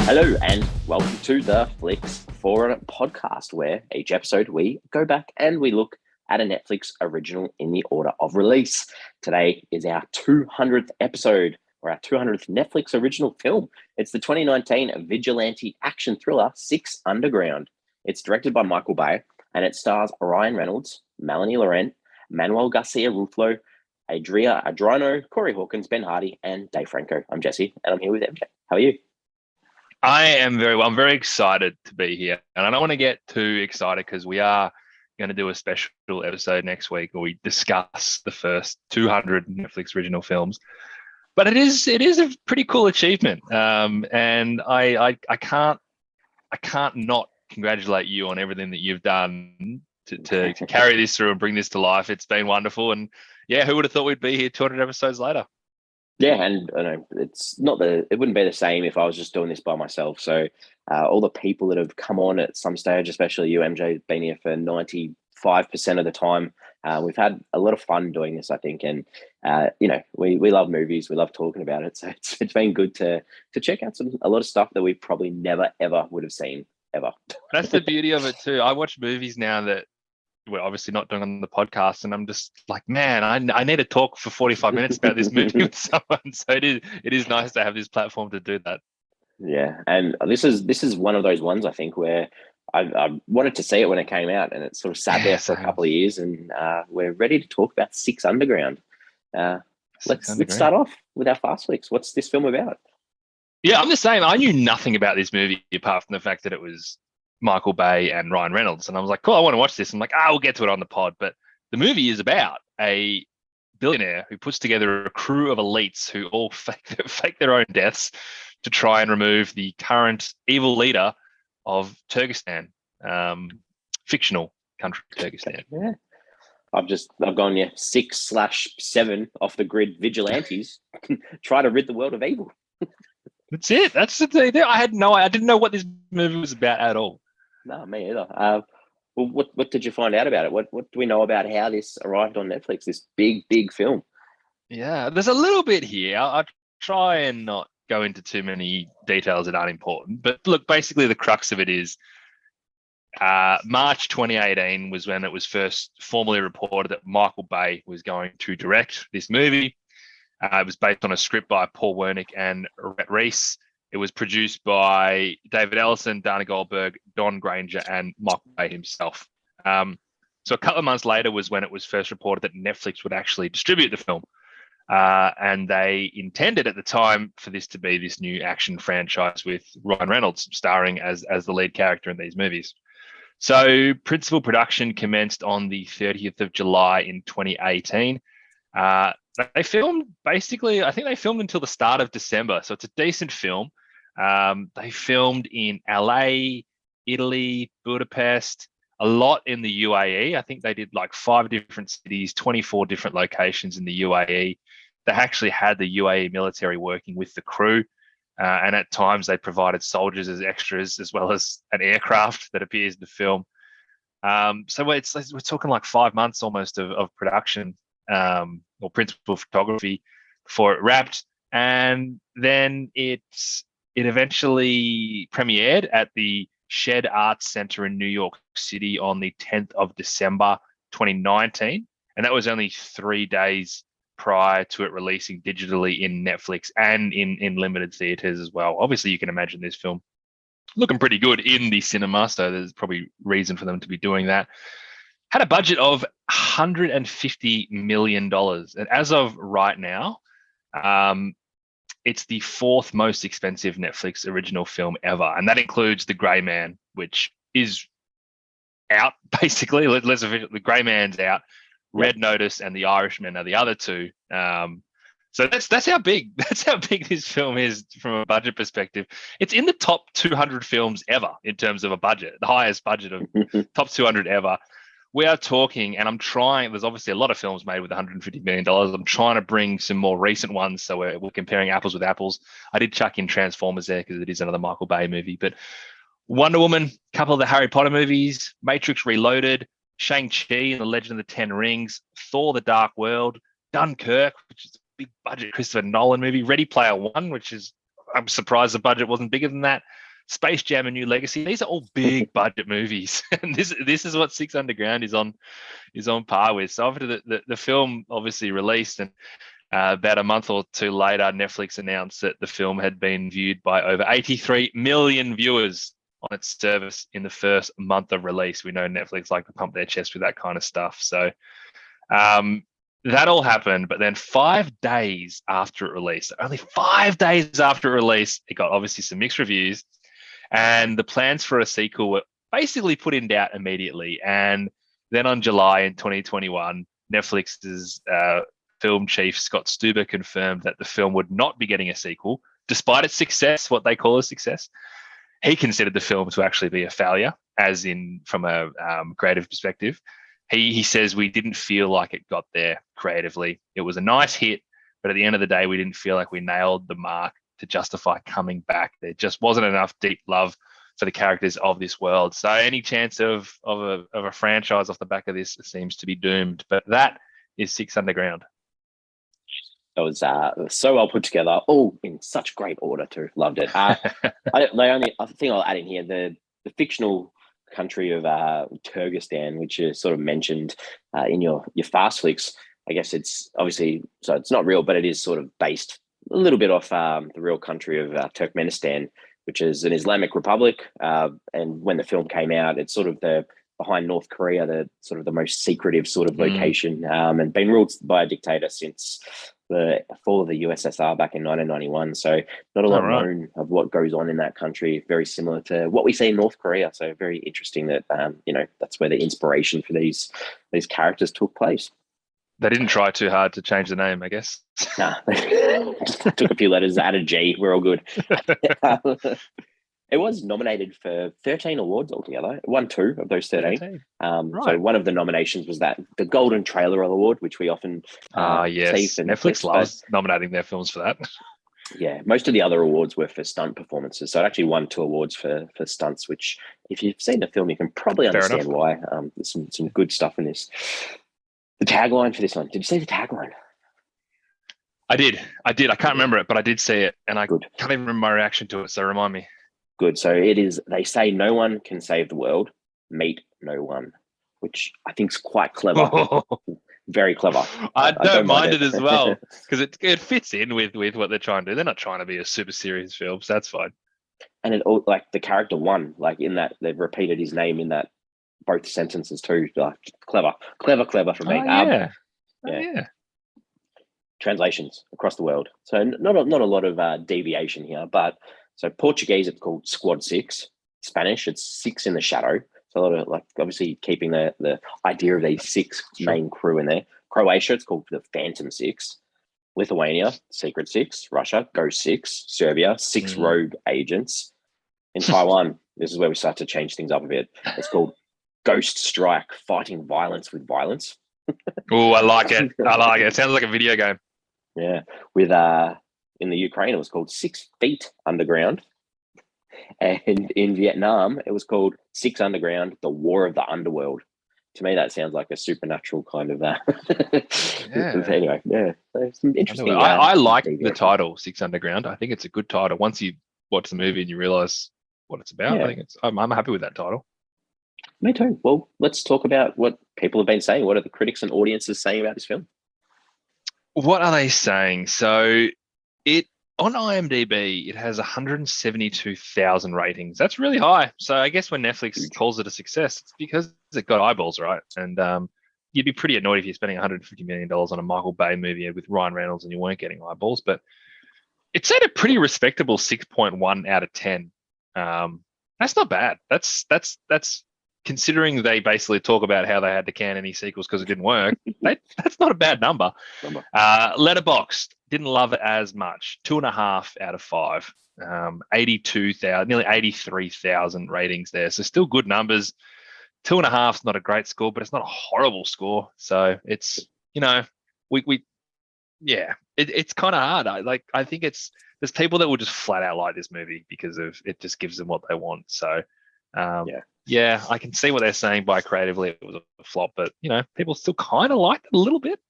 Hello and welcome to the Flix Forum podcast, where each episode we go back and we look at a Netflix original in the order of release. Today is our 200th episode, or our 200th Netflix original film. It's the 2019 vigilante action thriller Six Underground. It's directed by Michael Bay and it stars Ryan Reynolds, Melanie Laurent, Manuel Garcia-Rulfo, Adria Arjona, Corey Hawkins, Ben Hardy, and Dave Franco. I'm Jesse, and I'm here with MJ. How are you? I am very well. I'm very excited to be here. And I don't want to get too excited because we are going to do a special episode next week where we discuss the first 200 Netflix original films. But it is a pretty cool achievement. And I can't not congratulate you on everything that you've done to carry this through and bring this to life. It's been wonderful. And yeah, who would have thought we'd be here 200 episodes later? Yeah, and it wouldn't be the same if I was just doing this by myself. So all the people that have come on at some stage, especially you, MJ, been here for 95% of the time. We've had a lot of fun doing this, I think. And, we love movies. We love talking about it. So it's been good to check out a lot of stuff that we probably never, ever would have seen, ever. That's the beauty of it too. I watch movies now that we're obviously not doing on the podcast, and I'm just like, man, I need to talk for 45 minutes about this movie with someone. So it is nice to have this platform to do that. Yeah, and this is one of those ones I think where I wanted to see it when it came out, and it sort of sat there for a couple of years, and we're ready to talk about Six Underground. Let's start off with our fast flicks. What's this film about? Yeah, I'm the same. I knew nothing about this movie apart from the fact that it was Michael Bay and Ryan Reynolds. And I was like, cool, I want to watch this. I'm like, we'll get to it on the pod. But the movie is about a billionaire who puts together a crew of elites who all fake their own deaths to try and remove the current evil leader of Turkestan, fictional country Turkestan. Yeah. I've gone 6/7 off the grid vigilantes try to rid the world of evil. That's it. That's the thing. I didn't know what this movie was about at all. No, me either. Well, what did you find out about it? What do we know about how this arrived on Netflix? This big film. Yeah, there's a little bit here. I'll try and not go into too many details that aren't important. But look, basically the crux of it is March 2018 was when it was first formally reported that Michael Bay was going to direct this movie. It was based on a script by Paul Wernick and Rhett Reese. It was produced by David Ellison, Dana Goldberg, Don Granger, and Michael Bay himself. So a couple of months later was when it was first reported that Netflix would actually distribute the film. And they intended at the time for this to be this new action franchise with Ryan Reynolds starring as the lead character in these movies. So principal production commenced on the 30th of July in 2018. They filmed I think they filmed until the start of December. So it's a decent film. They filmed in LA, Italy, Budapest, a lot in the UAE. I think they did like 5 different cities, 24 different locations in the UAE. They actually had the UAE military working with the crew. And at times they provided soldiers as extras, as well as an aircraft that appears in the film. So we're talking like 5 months almost of production. Or principal photography before it wrapped, and then it eventually premiered at the Shed Arts Center in New York City on the 10th of December 2019, and that was only 3 days prior to it releasing digitally in Netflix and in limited theaters as well. Obviously, you can imagine this film looking pretty good in the cinema, so there's probably reason for them to be doing that. Had a budget of $150 million. And as of right now, it's the 4th most expensive Netflix original film ever. And that includes The Grey Man, which is out, basically. The Grey Man's out. Red Notice and The Irishman are the other two. So that's how big this film is from a budget perspective. It's in the top 200 films ever in terms of a budget, the highest budget of top 200 ever. We are talking, and there's obviously a lot of films made with $150 million. I'm trying to bring some more recent ones, so we're comparing apples with apples. I did chuck in Transformers there because it is another Michael Bay movie, but Wonder Woman, a couple of the Harry Potter movies, Matrix Reloaded, Shang-Chi and the Legend of the Ten Rings, Thor the Dark World, Dunkirk, which is a big budget Christopher Nolan movie, Ready Player One, which is I'm surprised the budget wasn't bigger than that. Space Jam: A New Legacy. These are all big budget movies, and this is what Six Underground is on par with. So after the film obviously released, and about a month or two later, Netflix announced that the film had been viewed by over 83 million viewers on its service in the first month of release. We know Netflix like to pump their chest with that kind of stuff. So that all happened, but then 5 days after it released, only 5 days after release, it got obviously some mixed reviews, and the plans for a sequel were basically put in doubt immediately. And then on July in 2021, Netflix's film chief, Scott Stuber, confirmed that the film would not be getting a sequel, despite its success, what they call a success. He considered the film to actually be a failure, as in from a creative perspective. He says, we didn't feel like it got there creatively. It was a nice hit, but at the end of the day, we didn't feel like we nailed the mark to justify coming back. There just wasn't enough deep love for the characters of this world. So any chance of a franchise off the back of this seems to be doomed. But that is Six Underground. It was so well put together, all in such great order too. Loved it. I think I'll add in here the fictional country of Turkestan, which is sort of mentioned in your fast flicks. I guess it's obviously, so it's not real, but it is sort of based a little bit off the real country of Turkmenistan, which is an Islamic republic. And when the film came out, it's sort of behind North Korea, the sort of the most secretive sort of location, and been ruled by a dictator since the fall of the USSR back in 1991. So not a lot known of what goes on in that country. Very similar to what we see in North Korea. So very interesting that that's where the inspiration for these characters took place. They didn't try too hard to change the name, I guess. Nah, just took a few letters, added G. We're all good. It was nominated for 13 awards altogether. It won 2 of those 13. So one of the nominations was the Golden Trailer Award, which we often see for Netflix loves nominating their films for that. Yeah, most of the other awards were for stunt performances. So it actually won 2 awards for stunts, which if you've seen the film, you can probably understand why. There's some good stuff in this. The tagline for this one. Did you see the tagline? I did. I can't remember it, but I did see it. And I can't even remember my reaction to it. So remind me. Good. So it is, they say no one can save the world, meet no one, which I think is quite clever. Very clever. I don't mind it as well, because it fits in with what they're trying to do. They're not trying to be a super serious film, so that's fine. And it all, like the character one, like in that they've repeated his name in that both sentences too. Like clever for me. Yeah. Translations across the world. So not a lot of deviation here, but so Portuguese, it's called Squad 6. Spanish, it's 6 in the Shadow. So a lot of, like, obviously keeping the idea of these 6 main crew in there. Croatia, it's called the Phantom 6. Lithuania, Secret 6. Russia, Ghost 6. Serbia, 6 rogue agents. In Taiwan, this is where we start to change things up a bit. It's called Ghost Strike, fighting violence with violence. Oh, I like it. It sounds like a video game. Yeah. With in the Ukraine, it was called 6 Feet Underground. And in Vietnam, it was called 6 Underground, the War of the Underworld. To me, that sounds like a supernatural kind of Anyway, some interesting. I like the title 6 Underground. I think it's a good title. Once you watch the movie and you realize what it's about, I think I'm happy with that title. Me too. Well, let's talk about what people have been saying. What are the critics and audiences saying about this film? What are they saying? So it on IMDb, it has 172,000 ratings. That's really high. So I guess when Netflix calls it a success, it's because it got eyeballs, right? And you'd be pretty annoyed if you're spending $150 million on a Michael Bay movie with Ryan Reynolds and you weren't getting eyeballs. But it's at a pretty respectable 6.1 out of 10. That's not bad. That's considering they basically talk about how they had to can any sequels because it didn't work. That's not a bad number. Letterboxd didn't love it as much. 2.5 out of 5. 82,000, nearly 83,000 ratings there. So still good numbers. 2.5 is not a great score, but it's not a horrible score. So it's, it's kind of hard. I think there's people that will just flat out like this movie because of it just gives them what they want. So I can see what they're saying by creatively it was a flop, but people still kind of liked it a little bit.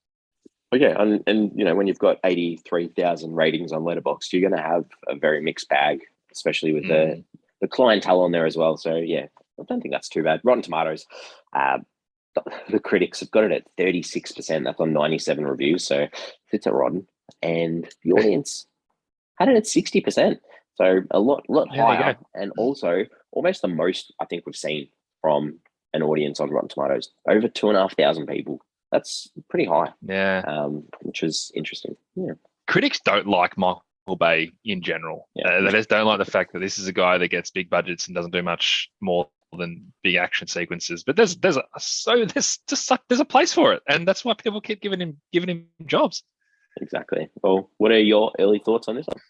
Okay, and when you've got 83,000 ratings on Letterboxd, you're going to have a very mixed bag, especially with the clientele on there as well. So yeah, I don't think that's too bad. Rotten Tomatoes, the critics have got it at 36%. That's on 97 reviews, so it's a rotten. And the audience had it at 60%. So a lot higher, and also almost the most I think we've seen from an audience on Rotten Tomatoes. Over 2,500 people. That's pretty high. Yeah. Which is interesting. Yeah. Critics don't like Michael Bay in general. Yeah. They just don't like the fact that this is a guy that gets big budgets and doesn't do much more than big action sequences. But there's a place for it, and that's why people keep giving him jobs. Exactly. Well, what are your early thoughts on this one?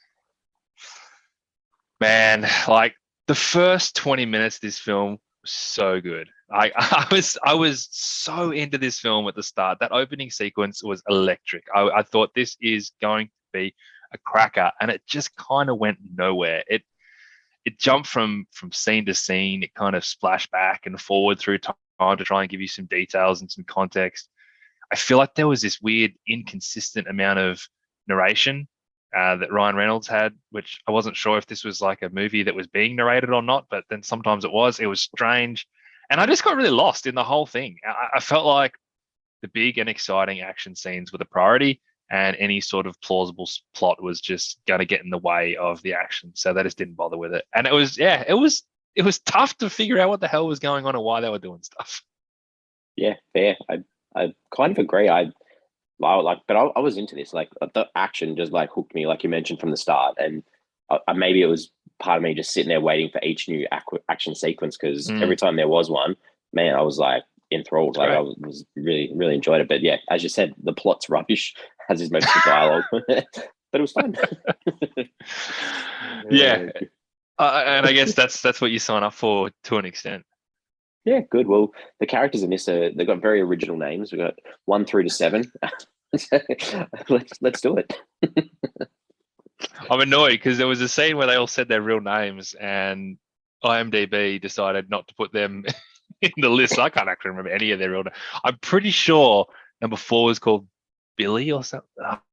Man, like the first 20 minutes of this film was so good. I was so into this film at the start. That opening sequence was electric. I thought this is going to be a cracker, and it just kind of went nowhere. It jumped from scene to scene. It kind of splashed back and forward through time to try and give you some details and some context. I feel like there was this weird inconsistent amount of narration that Ryan Reynolds had, which I wasn't sure if this was like a movie that was being narrated or not, but then sometimes it was. It was strange. And I just got really lost in the whole thing. I felt like the big and exciting action scenes were the priority, and any sort of plausible plot was just going to get in the way of the action. So they just didn't bother with it. And it was tough to figure out what the hell was going on and why they were doing stuff. Yeah, fair. I kind of agree. I was into this. Like the action just like hooked me, like you mentioned from the start. And maybe it was part of me just sitting there waiting for each new action sequence, because every time there was one, man, I was like enthralled. Like I was really, really enjoyed it. But yeah, as you said, the plot's rubbish, as is most of the dialogue. But it was fun. Yeah. And I guess that's what you sign up for to an extent. Yeah, good. Well, the characters in this they've got very original names. We've got 1 through to 7. let's do it. I'm annoyed because there was a scene where they all said their real names, and IMDb decided not to put them in the list. I can't actually remember any of their real names. I'm pretty sure number 4 was called Billy or something.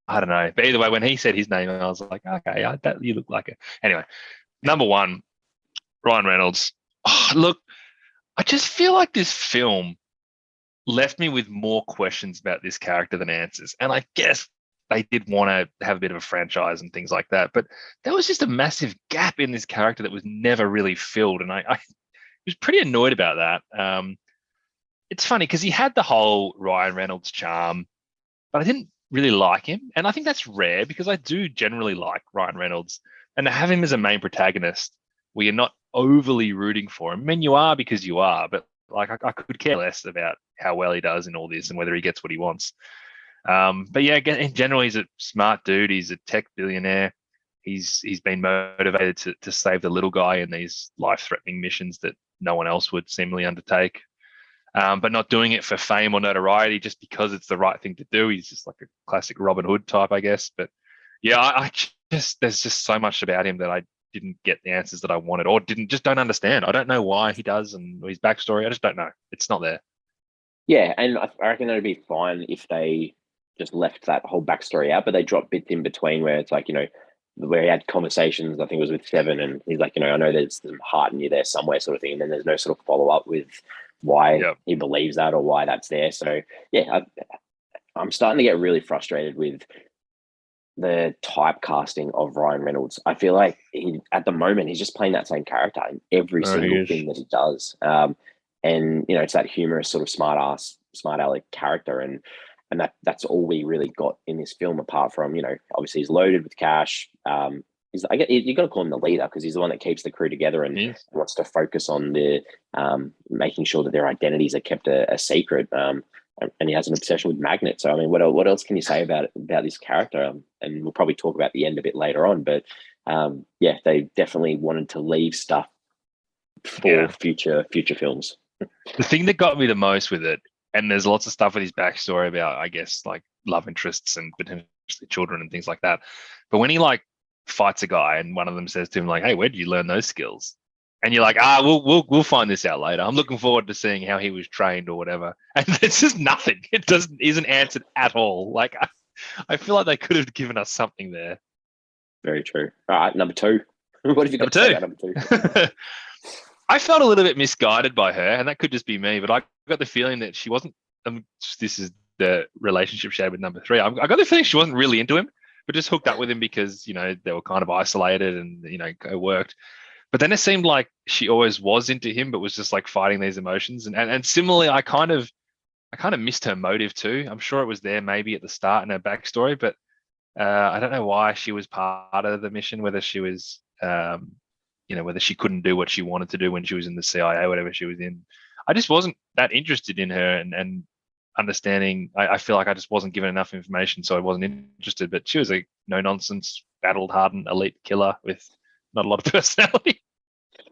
I don't know. But either way, when he said his name, I was like, okay, you look like it. Anyway, number 1, Ryan Reynolds. Oh, look, I just feel like this film left me with more questions about this character than answers. And I guess they did want to have a bit of a franchise and things like that. But there was just a massive gap in this character that was never really filled. And I was pretty annoyed about that. It's funny because he had the whole Ryan Reynolds charm, but I didn't really like him. And I think that's rare because I do generally like Ryan Reynolds. And to have him as a main protagonist where you're not overly rooting for him. I mean, you are because you are, but like I could care less about how well he does in all this and whether he gets what he wants. But yeah, in general, he's a smart dude. He's a tech billionaire. He's been motivated to save the little guy in these life-threatening missions that no one else would seemingly undertake. But not doing it for fame or notoriety, just because it's the right thing to do. He's just like a classic Robin Hood type, I guess. But yeah, there's just so much about him that I didn't get the answers that I wanted, or don't understand. I don't know why he does and his backstory. I just don't know. It's not there. Yeah, and I reckon it'd be fine if they just left that whole backstory out, but they dropped bits in between where it's like, where he had conversations, I think it was with Seven, and he's like, I know there's some heart in you there somewhere, sort of thing. And then there's no sort of follow up with why he believes that or why that's there. So yeah, I'm starting to get really frustrated with the typecasting of Ryan Reynolds. I feel like at the moment he's just playing that same character in every single thing that he does. And it's that humorous sort of smart aleck character, and that's all we really got in this film. Apart from obviously he's loaded with cash. You got to call him the leader because he's the one that keeps the crew together and wants to focus on the making sure that their identities are kept a secret. And he has an obsession with magnets. So I mean, what else can you say about this character? And we'll probably talk about the end a bit later on. But yeah, they definitely wanted to leave stuff for future films. The thing that got me the most with it, and there's lots of stuff with his backstory about, I guess, like love interests and potentially children and things like that. But when he like fights a guy and one of them says to him like, "Hey, where did you learn those skills?" And you're like, we'll find this out later. I'm looking forward to seeing how he was trained or whatever. And it's just nothing. It isn't answered at all. Like I feel like they could have given us something there. Very true. All right, number 2. What have you got to say about number 2? I felt a little bit misguided by her, and that could just be me, but I got the feeling that she wasn't. This is the relationship she had with number 3. I got the feeling she wasn't really into him, but just hooked up with him because, you know, they were kind of isolated and, you know, it worked. But then it seemed like she always was into him, but was just like fighting these emotions. And similarly, I kind of missed her motive too. I'm sure it was there maybe at the start in her backstory, but I don't know why she was part of the mission, whether she was, you know, whether she couldn't do what she wanted to do when she was in the CIA, whatever she was in. I just wasn't that interested in her and understanding. I feel like I just wasn't given enough information, so I wasn't interested. But she was a no-nonsense, battle-hardened elite killer with not a lot of personality.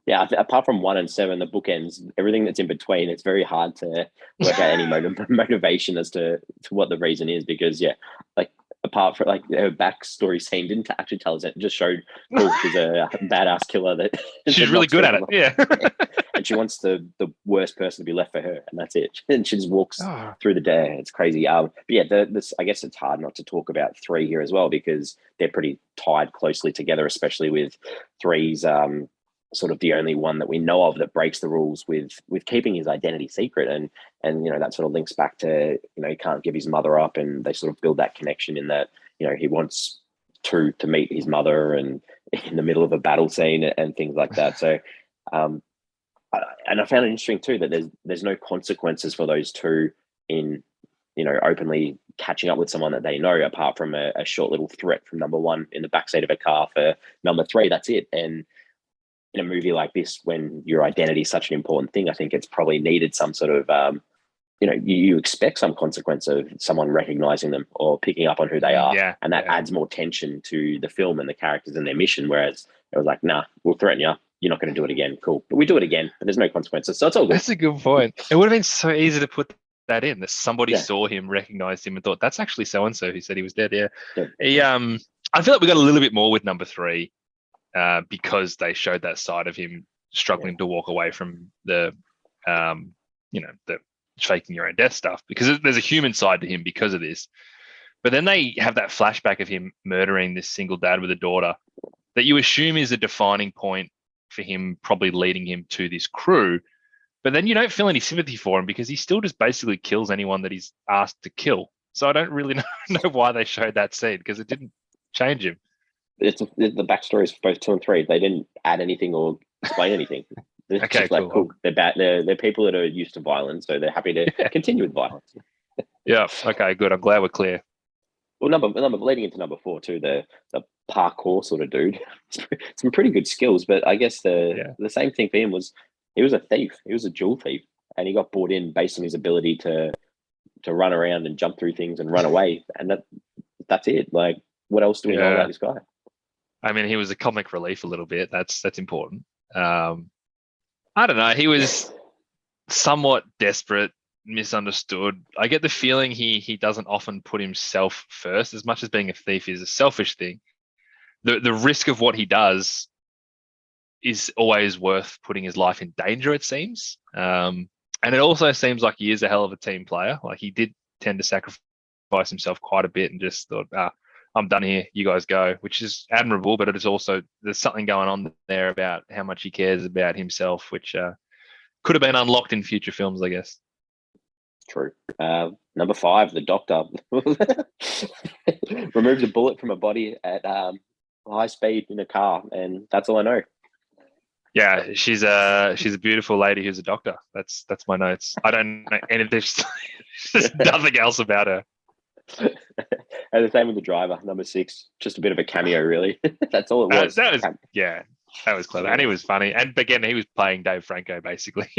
Yeah, apart from 1 and 7, the bookends, everything that's in between, it's very hard to work out any motivation as to what the reason is, because, yeah, like, apart from, like, her backstory scene didn't actually tell us that. It just showed, cool, she's a badass killer that she's really good at it. Yeah. And she wants the worst person to be left for her, and that's it. And she just walks through the day. It's crazy. But yeah, this, I guess it's hard not to talk about 3 here as well, because they're pretty tied closely together, especially with 3's sort of the only one that we know of that breaks the rules with keeping his identity secret, and you know, that sort of links back to, you know, he can't give his mother up, and they sort of build that connection in that, you know, he wants to meet his mother and in the middle of a battle scene and things like that. So and I found it interesting too that there's no consequences for those 2 in, you know, openly catching up with someone that they know, apart from a short little threat from number 1 in the backseat of a car for number 3. That's it. And in a movie like this, when your identity is such an important thing, I think it's probably needed some sort of, you know, you expect some consequence of someone recognizing them or picking up on who they are. Yeah, and that adds more tension to the film and the characters and their mission. Whereas it was like, nah, we'll threaten you. You're not going to do it again. Cool. But we do it again, but there's no consequences. So it's all good. That's a good point. It would have been so easy to put that in, that somebody saw him, recognized him, and thought, that's actually so-and-so who said he was dead. Yeah. He, I feel like we got a little bit more with number 3 because they showed that side of him struggling to walk away from the, you know, the faking your own death stuff, because there's a human side to him because of this. But then they have that flashback of him murdering this single dad with a daughter that you assume is a defining point for him, probably leading him to this crew. But then you don't feel any sympathy for him because he still just basically kills anyone that he's asked to kill. So I don't really know why they showed that scene, because it didn't change him. It's the backstories for both 2 and 3. They didn't add anything or explain anything. They're okay, just like, cool. They're bad. They're people that are used to violence, so they're happy to continue with violence. Yeah. Okay. Good. I'm glad we're clear. Well, number leading into number 4 too, the parkour sort of dude, some pretty good skills. But I guess the same thing for him was he was a thief. He was a jewel thief, and he got brought in based on his ability to run around and jump through things and run away. And that's it. Like, what else do we know about this guy? I mean, he was a comic relief a little bit. That's important. I don't know. He was somewhat desperate, misunderstood. I get the feeling he doesn't often put himself first, as much as being a thief is a selfish thing. The risk of what he does is always worth putting his life in danger, it seems. And it also seems like he is a hell of a team player. Like, he did tend to sacrifice himself quite a bit and just thought, I'm done here, you guys go, which is admirable, but it is also, there's something going on there about how much he cares about himself, which could have been unlocked in future films, I guess. True. Number 5, the doctor removes a bullet from a body at high speed in a car, and that's all I know. Yeah, she's a beautiful lady who's a doctor. That's my notes. I don't know, and there's nothing else about her. And the same with the driver, number 6, just a bit of a cameo, really. That's all it was. That was clever, and he was funny. And again, he was playing Dave Franco, basically.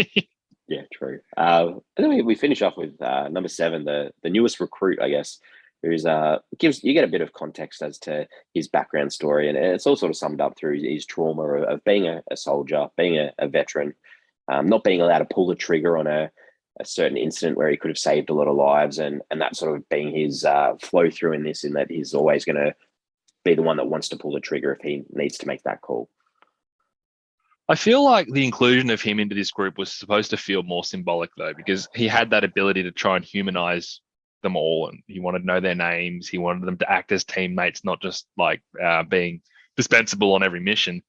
Yeah, true. And then we finish off with number 7, the newest recruit, I guess, who's you get a bit of context as to his background story, and it's all sort of summed up through his trauma of being a soldier, being a veteran, not being allowed to pull the trigger on a certain incident where he could have saved a lot of lives, and that sort of being his flow through in this, in that he's always going to be the one that wants to pull the trigger if he needs to make that call. I feel like the inclusion of him into this group was supposed to feel more symbolic, though, because he had that ability to try and humanize them all, and he wanted to know their names. He wanted them to act as teammates, not just like being dispensable on every mission.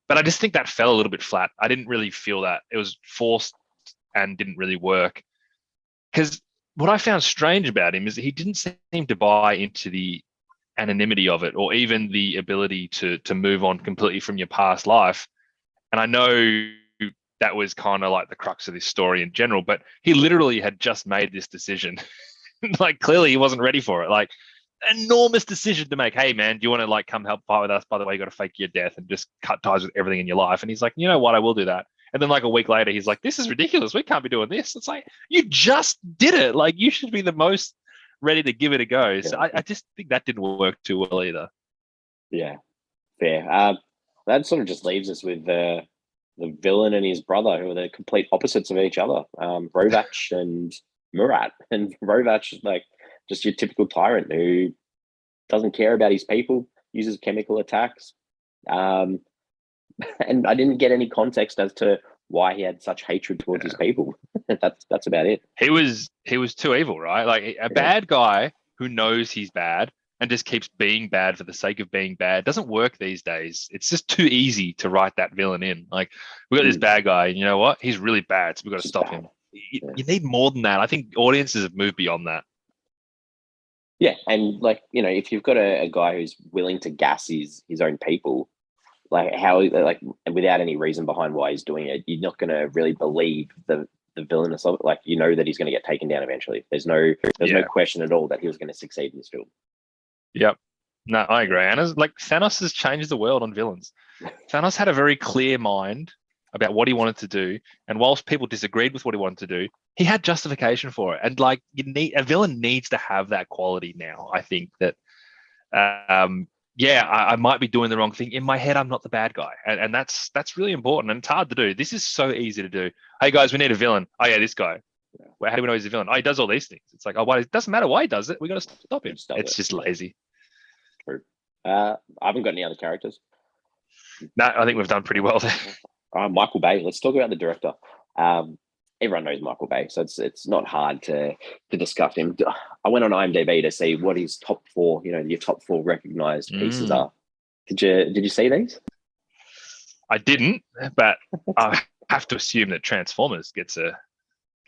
But I just think that fell a little bit flat. I didn't really feel that. It was forced and didn't really work. Because what I found strange about him is that he didn't seem to buy into the anonymity of it, or even the ability to move on completely from your past life. And I know that was kind of like the crux of this story in general, but he literally had just made this decision. Like, clearly he wasn't ready for it. Like, enormous decision to make. Hey man, do you want to like come help fight with us? By the way, you got to fake your death and just cut ties with everything in your life. And he's like, you know what? I will do that. And then like a week later, he's like, this is ridiculous. We can't be doing this. It's like, you just did it. Like, you should be the most ready to give it a go. So I just think that didn't work too well either. Yeah, fair. That sort of just leaves us with the villain and his brother, who are the complete opposites of each other. Rovach and Murat. And Rovach is like just your typical tyrant who doesn't care about his people, uses chemical attacks. And I didn't get any context as to why he had such hatred towards his people. That's about it. He was too evil, right? Like a bad guy who knows he's bad and just keeps being bad for the sake of being bad doesn't work these days. It's just too easy to write that villain in. Like, we got this bad guy, and you know what? He's really bad, so we've got to stop him. You need more than that. I think audiences have moved beyond that. Yeah, and like, you know, if you've got a guy who's willing to gas his own people, like how, like, without any reason behind why he's doing it, you're not going to really believe the villainous of it. Like, you know that he's going to get taken down eventually. There's no question at all that he was going to succeed in this film. Yep. No, I agree. And like, Thanos has changed the world on villains. Thanos had a very clear mind about what he wanted to do, and whilst people disagreed with what he wanted to do, he had justification for it. And like, a villain needs to have that quality now. I think that I might be doing the wrong thing. In my head, I'm not the bad guy. And that's really important. And it's hard to do. This is so easy to do. Hey guys, we need a villain. Oh yeah, this guy. Well, how do we know he's a villain? Oh, he does all these things. It's like, oh, well, it doesn't matter why he does it. We got to stop him. It's just lazy. True. I haven't got any other characters. No, I think we've done pretty well there. Michael Bay. Let's talk about the director. Everyone knows Michael Bay, so it's not hard to discuss him. I went on IMDb to see what his top 4, your top 4 recognized pieces are. Did you see these? I didn't, but I have to assume that Transformers gets a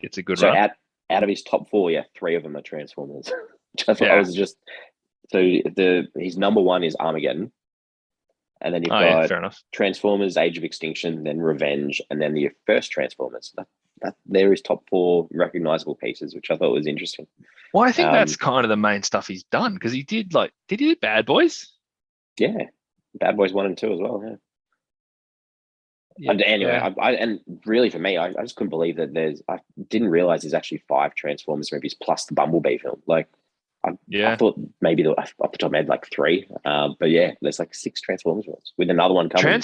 good run. So out of his top 4, 3 of them are Transformers. I thought I was just his number 1 is Armageddon. And then you've got fair enough. Transformers, Age of Extinction, then Revenge, and then the first Transformers. There is top 4 recognizable pieces, which I thought was interesting. Well, I think that's kind of the main stuff he's done, because he did Bad Boys? Yeah, Bad Boys 1 and 2 as well. Yeah. And anyway, and really for me, I just couldn't believe that I didn't realize there's actually 5 Transformers movies plus the Bumblebee film. Like, I thought maybe off the top of my head, like 3. But yeah, there's like 6 Transformers films with another one coming.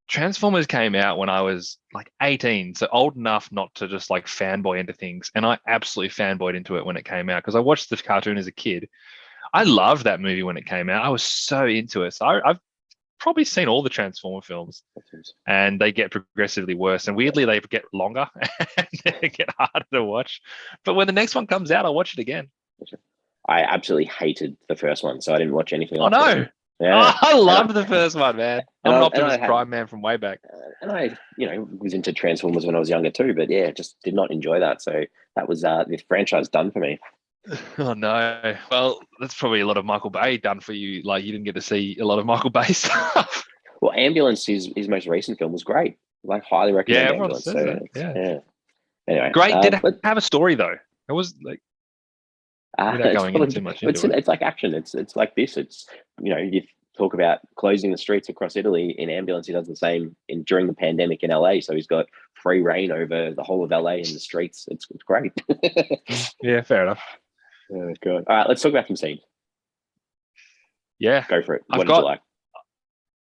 Transformers came out when I was like 18, so old enough not to just like fanboy into things. And I absolutely fanboyed into it when it came out, because I watched the cartoon as a kid. I loved that movie when it came out. I was so into it. So I've probably seen all the Transformer films, and they get progressively worse. And weirdly, they get longer and they get harder to watch. But when the next one comes out, I'll watch it again. I absolutely hated the first one, so I didn't watch anything. Oh no! Yeah. I loved the first one, man. I'm an Optimus Prime man from way back. And I, was into Transformers when I was younger too, but yeah, just did not enjoy that. So that was this franchise done for me. Oh no! Well, that's probably a lot of Michael Bay done for you. Like, you didn't get to see a lot of Michael Bay stuff. Well, Ambulance, his most recent film, was great. Like, highly recommend Ambulance. Yeah. Anyway, great. Did it have a story though? It was like. Without going into too much into it. It's like action. It's like this. It's, you talk about closing the streets across Italy. In Ambulance, he does the same during the pandemic in LA. So he's got free reign over the whole of LA and the streets. It's great. Yeah, fair enough. Oh, good. All right, let's talk about some scenes. Yeah, go for it. What did you like?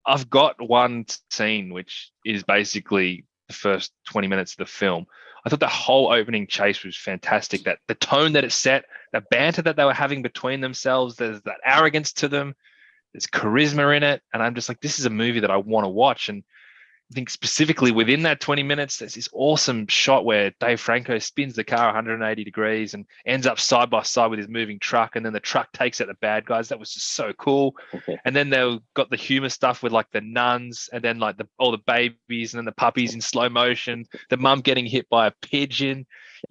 I've got one scene which is basically the first 20 minutes of the film. I thought the whole opening chase was fantastic. That the tone that it set, the banter that they were having between themselves, there's that arrogance to them, there's charisma in it. And I'm just like, this is a movie that I want to watch. And think specifically within that 20 minutes, there's this awesome shot where Dave Franco spins the car 180 degrees and ends up side by side with his moving truck. And then the truck takes out the bad guys. That was just so cool. Okay. And then they've got the humor stuff with like the nuns and then like all the babies and then the puppies in slow motion, the mum getting hit by a pigeon.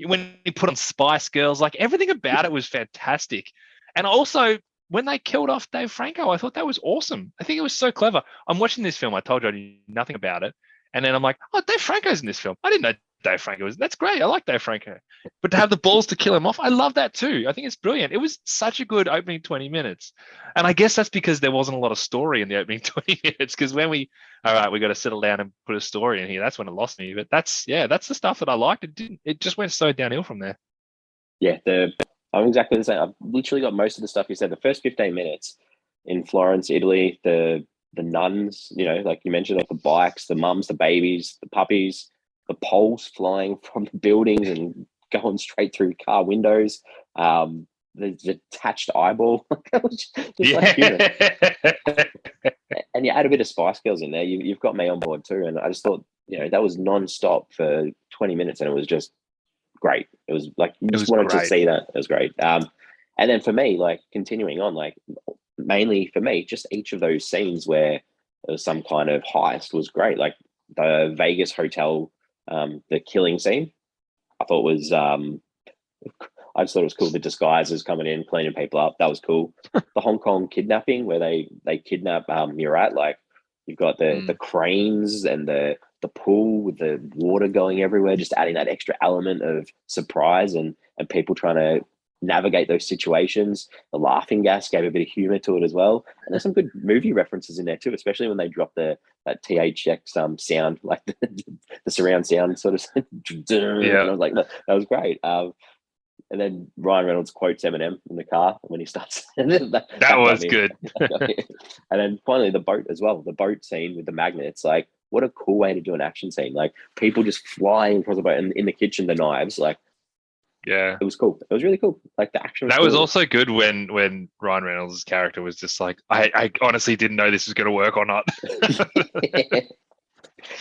When he put on Spice Girls, like everything about it was fantastic. And also, when they killed off Dave Franco, I thought that was awesome. I think it was so clever. I'm watching this film. I told you I knew nothing about it. And then I'm like, oh, Dave Franco's in this film. I didn't know Dave Franco was. That's great. I like Dave Franco. But to have the balls to kill him off, I love that too. I think it's brilliant. It was such a good opening 20 minutes. And I guess that's because there wasn't a lot of story in the opening 20 minutes. Because when we got to settle down and put a story in here, that's when it lost me. But that's the stuff that I liked. It just went so downhill from there. Yeah, I'm exactly the same. I've literally got most of the stuff you said. The first 15 minutes in Florence, Italy, the nuns, like you mentioned, like the bikes, the mums, the babies, the puppies, the poles flying from the buildings and going straight through car windows, the detached eyeball. Like human. And you add a bit of Spice Girls in there, you've got me on board too. And I just thought, that was non-stop for 20 minutes and it was just great. It was like you just wanted to see that. It was great. And then for me, like continuing on, like mainly for me, just each of those scenes where there was some kind of heist was great. Like the Vegas hotel, the killing scene, I thought was I just thought it was cool. The disguises coming in, cleaning people up, that was cool. The Hong Kong kidnapping where they kidnap Murat, like you've got the cranes and the pool with the water going everywhere, just adding that extra element of surprise and people trying to navigate those situations. The laughing gas gave a bit of humor to it as well. And there's some good movie references in there too, especially when they drop that THX sound, like the surround sound sort of. Yeah. And I was like, that was great. And then Ryan Reynolds quotes Eminem in the car when he starts. that was good. And then finally the boat as well. The boat scene with the magnets, like what a cool way to do an action scene. Like people just flying across the boat and in the kitchen, the knives, like, yeah, it was cool. It was really cool. Like the action. Was also good when Ryan Reynolds' character was just like, I honestly didn't know this was going to work or not.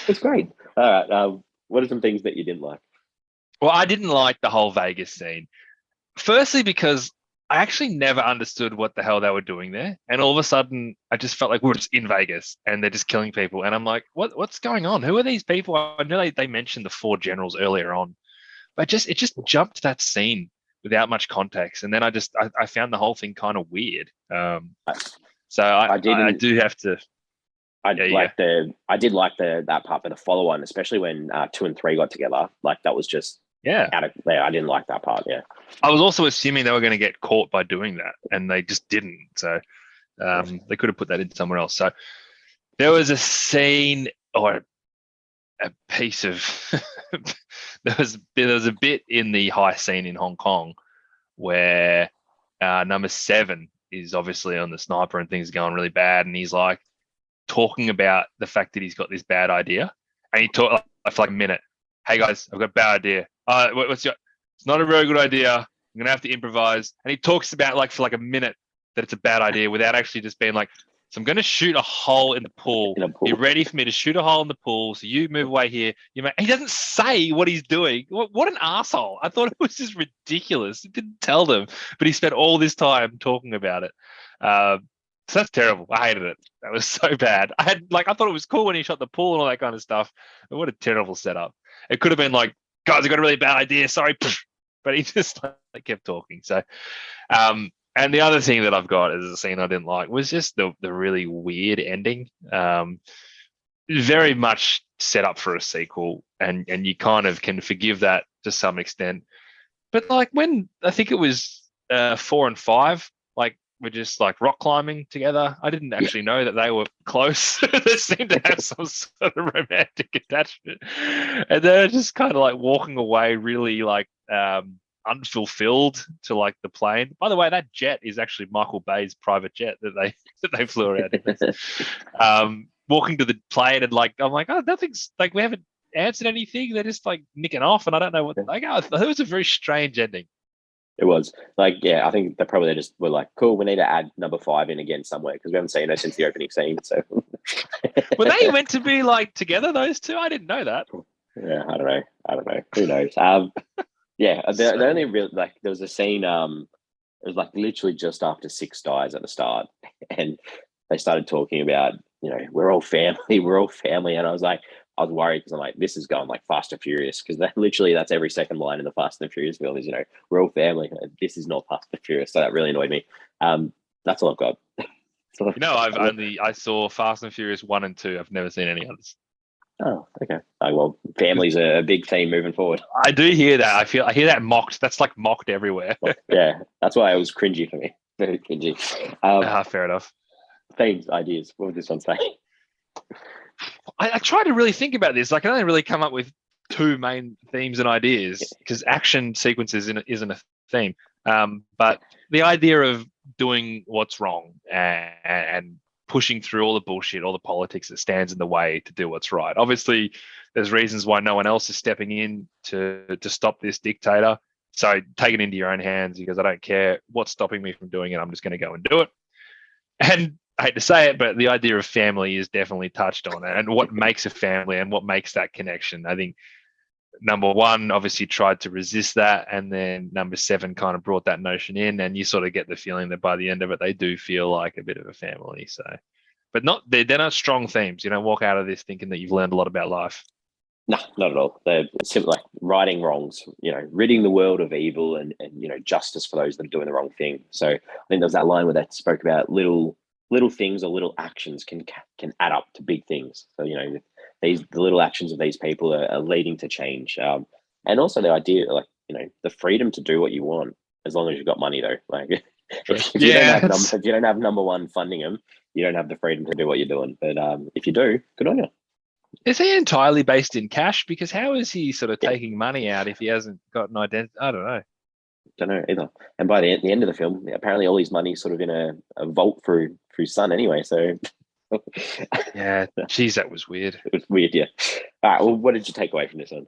It's great. All right. What are some things that you didn't like? Well, I didn't like the whole Vegas scene. Firstly, because I actually never understood what the hell they were doing there. And all of a sudden, I just felt like we're just in Vegas and they're just killing people. And I'm like, what's going on? Who are these people? I know they mentioned the 4 generals earlier on, but it just jumped to that scene without much context. And then I found the whole thing kind of weird. So I do have to. I did like that part for the follow-on, especially when 2 and 3 got together. Like that was just out of there. I didn't like that part. Yeah, I was also assuming they were going to get caught by doing that, and they just didn't. So they could have put that in somewhere else. So there was a scene or a piece of there was a bit in the high scene in Hong Kong where number 7 is obviously on the sniper and things are going really bad, and he's like talking about the fact that he's got this bad idea, and he talked for like a minute. Hey guys, I've got a bad idea. It's not a very good idea. I'm gonna have to improvise. And he talks about like for like a minute that it's a bad idea without actually just being like, so I'm gonna shoot a hole in the pool. Be ready for me to shoot a hole in the pool. So you move away here. He doesn't say what he's doing. What an asshole. I thought it was just ridiculous. He didn't tell them, but he spent all this time talking about it. So that's terrible. I hated it. That was so bad. I thought it was cool when he shot the pool and all that kind of stuff. But what a terrible setup. It could have been like, guys, I got a really bad idea. Sorry. But he just kept talking. So, and the other thing that I've got as a scene I didn't like was just the really weird ending. Very much set up for a sequel, and you kind of can forgive that to some extent. But like when I think it was 4 and 5, like we're just like rock climbing together. I didn't actually know that they were close. They seemed to have some sort of romantic attachment, and they're just kind of like walking away, really like unfulfilled to like the plane. By the way, that jet is actually Michael Bay's private jet that they flew around in. Walking to the plane and like I'm like, oh, nothing's like we haven't answered anything. They're just like nicking off, and I don't know what. Like, oh, it was a very strange ending. It was like, yeah, I think they just were like, cool, we need to add number 5 in again somewhere because we haven't seen her since the opening scene. So Were they meant to be like together, those two? I didn't know that. Yeah, I don't know. Who knows? Yeah, the only real like there was a scene. It was like literally just after Six dies at the start, and they started talking about, we're all family, and I was worried because I'm like, this is going like Fast and Furious, because that's every second line in the Fast and Furious film is, we're all family. This is not Fast and Furious, so that really annoyed me. That's all I've got. I saw Fast and Furious 1 and 2. I've never seen any others. Oh, okay. Well, family's a big theme moving forward. I do hear that. I hear that mocked. That's like mocked everywhere. Yeah, that's why it was cringy for me. Very cringy. Fair enough. Themes, ideas. What would this one say? I try to really think about this. I can only really come up with two main themes and ideas, because action sequences isn't a theme. But the idea of doing what's wrong and pushing through all the bullshit, all the politics that stands in the way to do what's right. Obviously, there's reasons why no one else is stepping in to stop this dictator. So take it into your own hands, because I don't care what's stopping me from doing it. I'm just going to go and do it. And I hate to say it, but the idea of family is definitely touched on, and what makes a family and what makes that connection. I think number one obviously tried to resist that, and then number 7 kind of brought that notion in, and you sort of get the feeling that by the end of it they do feel like a bit of a family. So, but they're not strong themes. You don't walk out of this thinking that you've learned a lot about life. No, not at all. They're simply like righting wrongs, ridding the world of evil and justice for those that are doing the wrong thing. So I think there was that line where they spoke about little things or little actions can add up to big things. So the little actions of these people are leading to change, and also the idea, like the freedom to do what you want, as long as you've got money, though. Like if you don't have number one funding them, you don't have the freedom to do what you're doing. But if you do, good on you. Is he entirely based in cash? Because how is he sort of taking money out if he hasn't got an identity? I don't know. Don't know either. And by the end of the film, apparently all his money's sort of in a vault through Sun anyway. So yeah, geez, that was weird. It was weird, yeah. All right, well, what did you take away from this one?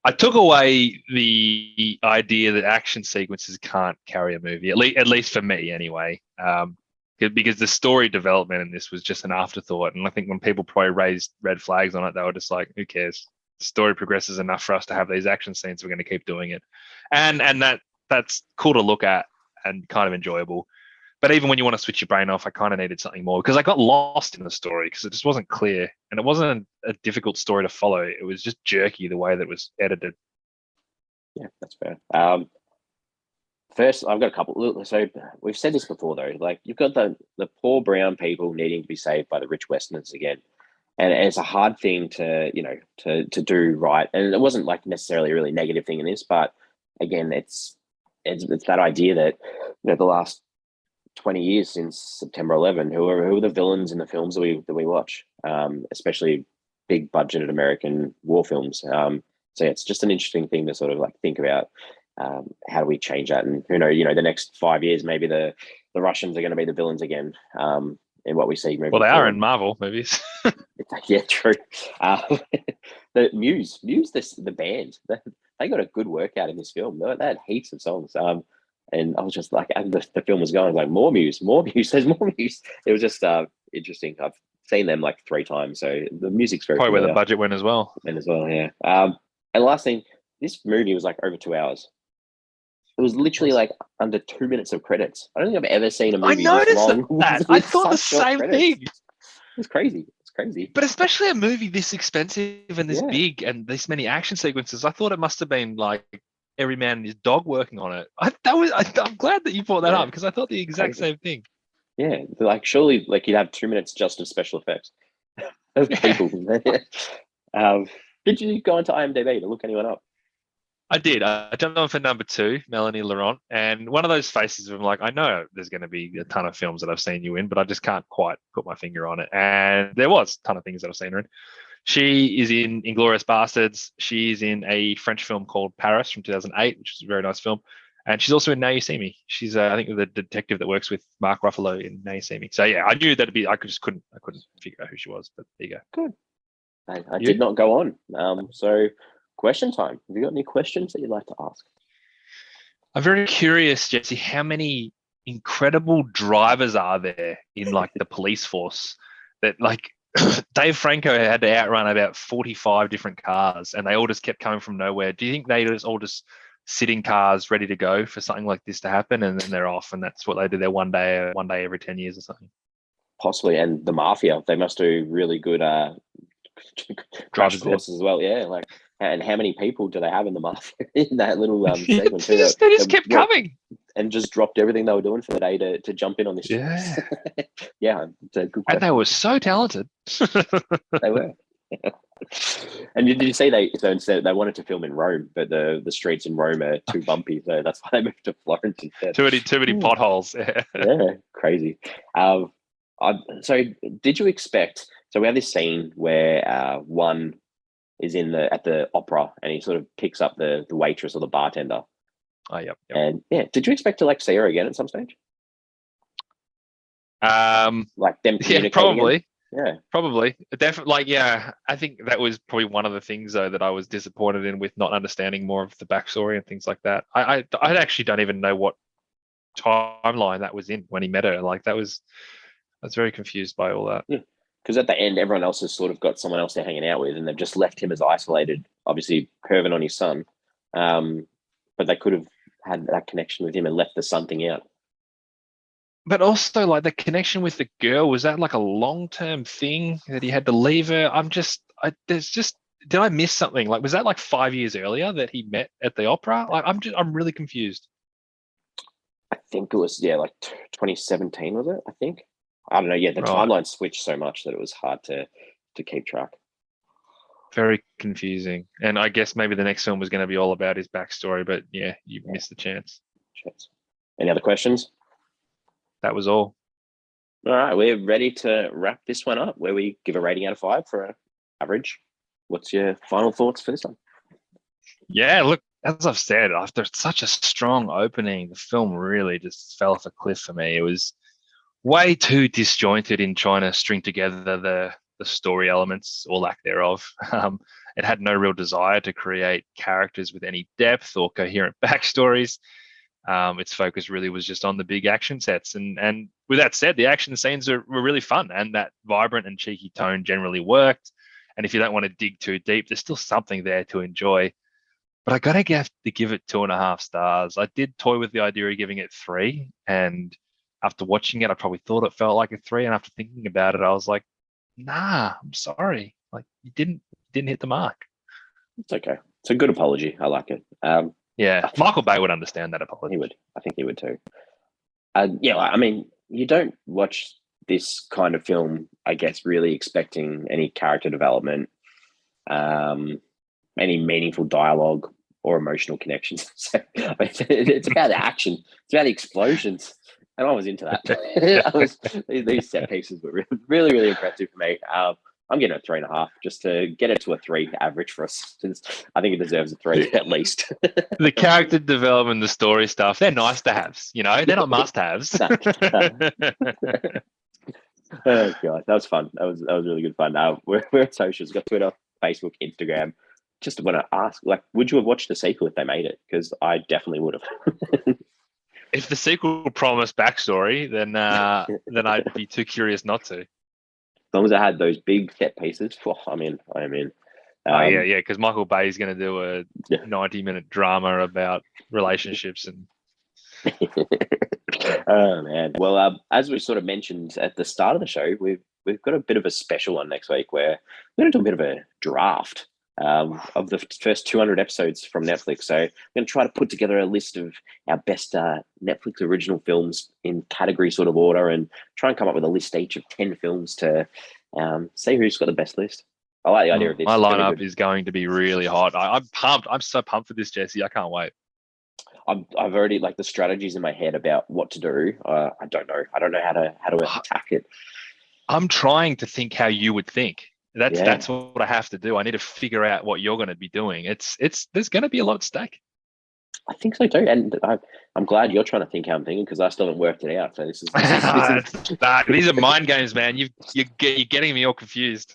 I took away the idea that action sequences can't carry a movie, at least for me anyway. Because the story development in this was just an afterthought. And I think when people probably raised red flags on it, they were just like, who cares? The story progresses enough for us to have these action scenes. We're going to keep doing it. And that's cool to look at and kind of enjoyable. But even when you want to switch your brain off, I kind of needed something more, because I got lost in the story because it just wasn't clear. And it wasn't a difficult story to follow. It was just jerky the way that it was edited. Yeah, that's fair. First, I've got a couple. So we've said this before, though. Like, you've got the poor brown people needing to be saved by the rich Westerners again, and it's a hard thing to do right. And it wasn't like necessarily a really negative thing in this, but again, it's that idea that the last 20 years since September 11, who are the villains in the films that we watch, especially big budgeted American war films. So yeah, it's just an interesting thing to sort of like think about. How do we change that? And who knows, the next 5 years, maybe the Russians are going to be the villains again, in what we see. Well, they are in Marvel movies. Yeah, true. The Muse, the band, they got a good workout in this film. They had heaps of songs. And I was just like, as the film was going, I was like, more Muse, there's more Muse. It was just interesting. I've seen them like 3 times, so the music's very probably where the budget went as well. Yeah. And the last thing, this movie was like over 2 hours. It was literally like under 2 minutes of credits. I don't think I've ever seen a movie this long. That. I thought the same thing. It's crazy. But especially a movie this expensive and this big and this many action sequences, I thought it must have been like every man and his dog working on it. I'm glad that you brought that up, because I thought the exact same thing. Yeah, like surely like you'd have 2 minutes just of special effects of people. Did you go into IMDb to look anyone up? I did. I jumped on for number 2, Melanie Laurent, and one of those faces of like, I know there's going to be a ton of films that I've seen you in, but I just can't quite put my finger on it. And there was a ton of things that I've seen her in. She is in Inglourious Bastards. She's in a French film called Paris from 2008, which is a very nice film. And she's also in Now You See Me. She's, I think, the detective that works with Mark Ruffalo in Now You See Me. So yeah, I knew that'd be. I couldn't figure out who she was. But there you go. Good. I did not go on. So question time. Have you got any questions that you'd like to ask? I'm very curious, Jesse. How many incredible drivers are there in like the police force that like Dave Franco had to outrun about 45 different cars, and they all just kept coming from nowhere. Do you think they all just sit in cars ready to go for something like this to happen, and then they're off, and that's what they do? They're one day every 10 years or something. Possibly, and the mafia, they must do really good crash courses as well. Yeah, like, and how many people do they have in the mafia in that little segment too? They just kept coming and just dropped everything they were doing for the day to jump in on this. Yeah, yeah, it's a good question. And they were so talented. They were. And did you see instead they wanted to film in Rome, but the streets in Rome are too bumpy, so that's why they moved to Florence instead. Too many potholes. Yeah, crazy. So did you expect? So we have this scene where one is at the opera, and he sort of picks up the waitress or the bartender. Oh, yep. And yeah, did you expect to like see her again at some stage? Like them communicating? Yeah, probably. Again? Yeah, probably. Definitely. Like, yeah, I think that was probably one of the things though that I was disappointed in, with not understanding more of the backstory and things like that. I actually don't even know what timeline that was in when he met her. Like, I was very confused by all that. Yeah. Because at the end, everyone else has sort of got someone else they're hanging out with, and they've just left him as isolated, obviously perving on his son. But they could have had that connection with him and left the son thing out. But also, like, the connection with the girl, was that like a long-term thing that he had to leave her? Did I miss something? Like, was that like 5 years earlier that he met at the opera? Like, I'm really confused. I think it was, like 2017, was it? I think. I don't know. Yeah, the timeline switched so much that it was hard to keep track. Very confusing. And I guess maybe the next film was going to be all about his backstory, but yeah, you missed the chance. Any other questions? That was all. All right, we're ready to wrap this one up, where we give a rating out of 5 for an average. What's your final thoughts for this one? Yeah, look, as I've said, after such a strong opening, the film really just fell off a cliff for me. It was way too disjointed in trying to string together the story elements, or lack thereof. It had no real desire to create characters with any depth or coherent backstories. Its focus really was just on the big action sets. And with that said, the action scenes were really fun, and that vibrant and cheeky tone generally worked. And if you don't want to dig too deep, there's still something there to enjoy. But I gotta have to give it 2.5 stars. I did toy with the idea of giving it 3, and after watching it, I probably thought it felt like a 3. And after thinking about it, I was like, nah, I'm sorry. Like, you didn't hit the mark. It's okay. It's a good apology. I like it. Yeah, Michael Bay would understand that apology. He would. I think he would too. Yeah, I mean, you don't watch this kind of film, I guess, really expecting any character development, any meaningful dialogue or emotional connections. So, it's about the action. It's about the explosions. And I was into that. These set pieces were really, really impressive for me. I'm getting a 3.5 just to get it to a 3 average for us, since I think it deserves a 3 at least. The character development, the story stuff, they're nice to haves, they're not must haves. Oh god, that was fun. That was really good fun. We're at socials, got Twitter, Facebook, Instagram. Just want to ask, like, would you have watched the sequel if they made it? Because I definitely would have. If the sequel promised backstory, then I'd be too curious not to. As long as I had those big set pieces, I'm in. Yeah, because Michael Bay is going to do a 90-minute drama about relationships and. Oh man! Well, as we sort of mentioned at the start of the show, we've got a bit of a special one next week where we're going to do a bit of a draft of the first 200 episodes from Netflix. So I'm going to try to put together a list of our best Netflix original films in category sort of order, and try and come up with a list each of 10 films to see who's got the best list. I like the idea of this. My lineup is going to be really hot. I'm pumped. I'm so pumped for this, Jesse. I can't wait. I've already, like, the strategies in my head about what to do. I don't know. I don't know how to attack it. I'm trying to think how you would think. That's what I have to do. I need to figure out what you're going to be doing. There's going to be a lot at stake. I think so too, and I'm glad you're trying to think how I'm thinking, because I still haven't worked it out. So this is these are mind games, man. You're getting me all confused.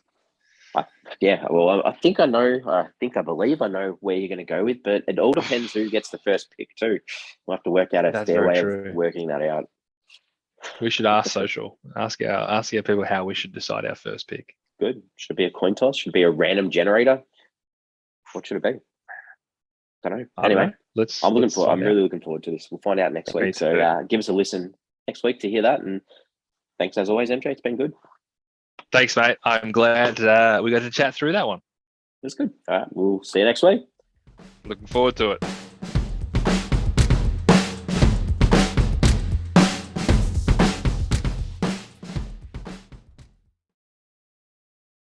Well, I think I know. I believe I know where you're going to go with, but it all depends who gets the first pick too. We'll have to work out a fair way of working that out. We should ask social. Ask our people how we should decide our first pick. Good. Should it be a coin toss? Should it be a random generator? What should it be? Don't know. Anyway, I'm really looking forward to this. We'll find out next week. So give us a listen next week to hear that. And thanks as always, MJ. It's been good. Thanks, mate. I'm glad we got to chat through that one. That's good. All right. We'll see you next week. Looking forward to it.